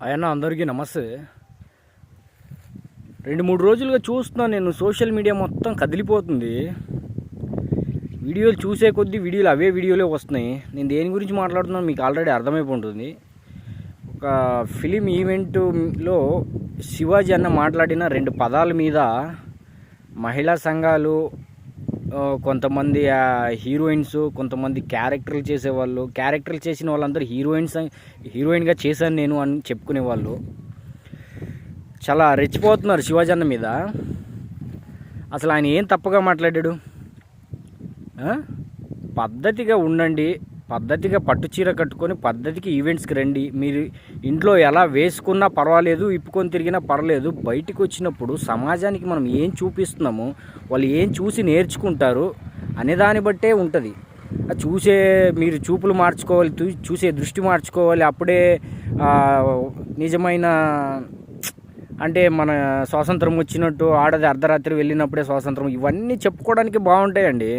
అయ్యన్న అందరికీ నమస్తే. 2-3 రోజులుగా చూస్తున్నాను నేను, సోషల్ మీడియా మొత్తం కదిలిపోతుంది. వీడియోలు చూసే కొద్దీ అవే వీడియోలే వస్తున్నాయి. నేను దేని గురించి మాట్లాడుతున్నాను మీకు ఆల్రెడీ అర్థమైపోతుంది. ఒక ఫిలిం ఈవెంట్లో శివాజీ అన్న మాట్లాడిన 2 పదాల మీద మహిళా సంఘాలు, కొంతమంది హీరోయిన్స్, కొంతమంది క్యారెక్టర్లు చేసేవాళ్ళు, క్యారెక్టర్లు చేసిన వాళ్ళందరూ హీరోయిన్గా చేశాను నేను అని చెప్పుకునే వాళ్ళు చాలా రెచ్చిపోతున్నారు శివాజీ అన్న మీద. అసలు ఆయన ఏం తప్పుగా మాట్లాడాడు? పద్ధతిగా ఉండండి, పద్ధతిగా పట్టుచీర కట్టుకొని పద్ధతికి ఈవెంట్స్కి రండి. మీరు ఇంట్లో ఎలా వేసుకున్నా పర్వాలేదు, ఇప్పుకొని తిరిగినా పర్వాలేదు. బయటికి వచ్చినప్పుడు సమాజానికి మనం ఏం చూపిస్తున్నామో, వాళ్ళు ఏం చూసి నేర్చుకుంటారు అనే దాన్ని బట్టే ఉంటుంది. మీరు చూపులు మార్చుకోవాలి, చూసే దృష్టి మార్చుకోవాలి. అప్పుడే నిజమైన అంటే మన స్వాతంత్రం వచ్చినట్టు, ఆడది అర్ధరాత్రి వెళ్ళినప్పుడే స్వాతంత్రం, ఇవన్నీ చెప్పుకోవడానికి బాగుంటాయండి.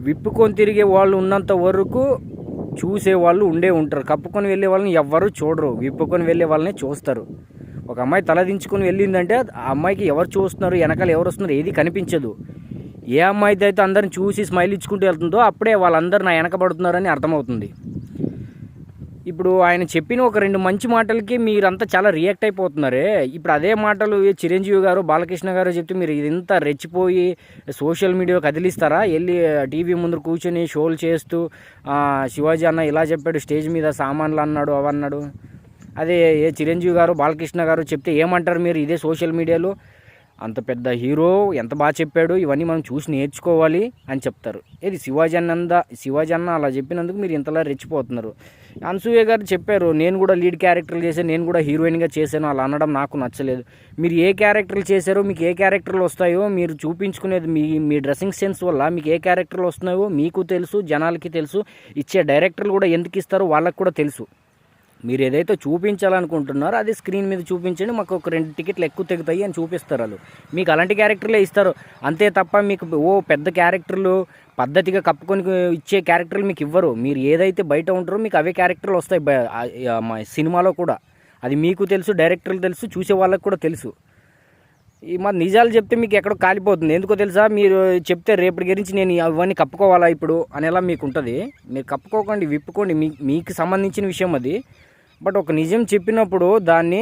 విప్పుకొని తిరిగే వాళ్ళు ఉన్నంత వరకు చూసేవాళ్ళు ఉంటారు. కప్పుకొని వెళ్ళే వాళ్ళని ఎవ్వరూ చూడరు, విప్పుకొని వెళ్ళే వాళ్ళని చూస్తారు. ఒక అమ్మాయి తలదించుకొని వెళ్ళిందంటే ఆ అమ్మాయికి ఎవరు చూస్తున్నారు, వెనకాల ఎవరు వస్తున్నారు ఏది కనిపించదు. ఏ అమ్మాయితో అయితే అందరిని చూసి స్మైల్ ఇచ్చుకుంటూ వెళ్తుందో అప్పుడే వాళ్ళందరూ నా వెనకబడుతున్నారని అర్థమవుతుంది. ఇప్పుడు ఆయన చెప్పిన ఒక 2 మంచి మాటలకి మీరంతా చాలా రియాక్ట్ అయిపోతున్నారే. ఇప్పుడు అదే మాటలు చిరంజీవి గారు, బాలకృష్ణ గారు చెప్తే మీరు ఇంత రెచ్చిపోయి సోషల్ మీడియా కదిలిస్తారా? వెళ్ళి టీవీ ముందు కూర్చొని షోలు చేస్తూ శివాజీ అన్న ఇలా చెప్పాడు, స్టేజ్ మీద సామాన్లు అన్నాడు, అవన్నాడు. అదే చిరంజీవి గారు, బాలకృష్ణ గారు చెప్తే ఏమంటారు మీరు? ఇదే సోషల్ మీడియాలో అంత పెద్ద హీరో ఎంత బాగా చెప్పాడు, ఇవన్నీ మనం చూసి నేర్చుకోవాలి అని చెప్తారు. ఇది శివాజీ అన్న అలా చెప్పినందుకు మీరు ఇంతలా రెచ్చిపోతున్నారు. అనసూయ గారు చెప్పారు, నేను కూడా లీడ్ క్యారెక్టర్లు చేశాను, నేను కూడా హీరోయిన్గా చేశాను, అలా అనడం నాకు నచ్చలేదు. మీరు ఏ క్యారెక్టర్లు చేశారో, మీకు ఏ క్యారెక్టర్లు వస్తాయో మీరు చూపించుకునేది మీ డ్రెస్సింగ్ సెన్స్ వల్ల మీకు ఏ క్యారెక్టర్లు వస్తున్నాయో మీకు తెలుసు, జనాలకి తెలుసు. ఇచ్చే డైరెక్టర్లు కూడా ఎందుకు ఇస్తారో వాళ్ళకి కూడా తెలుసు. మీరు ఏదైతే చూపించాలనుకుంటున్నారో అది స్క్రీన్ మీద చూపించండి, మాకు ఒక 2 టికెట్లు ఎక్కువ తెగుతాయి అని చూపిస్తారు వాళ్ళు. మీకు అలాంటి క్యారెక్టర్లే ఇస్తారు అంతే తప్ప మీకు పెద్ద క్యారెక్టర్లు పద్ధతిగా కప్పుకొని ఇచ్చే క్యారెక్టర్లు మీకు ఇవ్వరు. మీరు ఏదైతే బయట ఉంటారో మీకు అవే క్యారెక్టర్లు వస్తాయి సినిమాలో కూడా. అది మీకు తెలుసు, డైరెక్టర్లు తెలుసు, చూసే వాళ్ళకి కూడా తెలుసు. మరి నిజాలు చెప్తే మీకు ఎక్కడో కాలిపోతుంది. ఎందుకో తెలుసా? మీరు చెప్తే రేపటి గురించి నేను అవన్నీ కప్పుకోవాలా ఇప్పుడు అనేలా మీకు ఉంటుంది. మీరు కప్పుకోకండి, విప్పుకోండి, మీకు సంబంధించిన విషయం అది. బట్ ఒక నిజం చెప్పినప్పుడు దాన్ని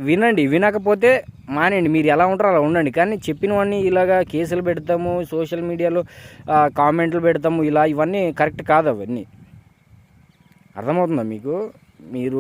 వినండి, వినకపోతే మానేయండి. మీరు ఎలా ఉంటారో అలా ఉండండి. కానీ చెప్పినవన్నీ ఇలాగా కేసులు పెడతాము, సోషల్ మీడియాలో కామెంట్లు పెడతాము, ఇవన్నీ కరెక్ట్ కాదు. అవన్నీ అర్థమవుతుందా మీకు? మీరు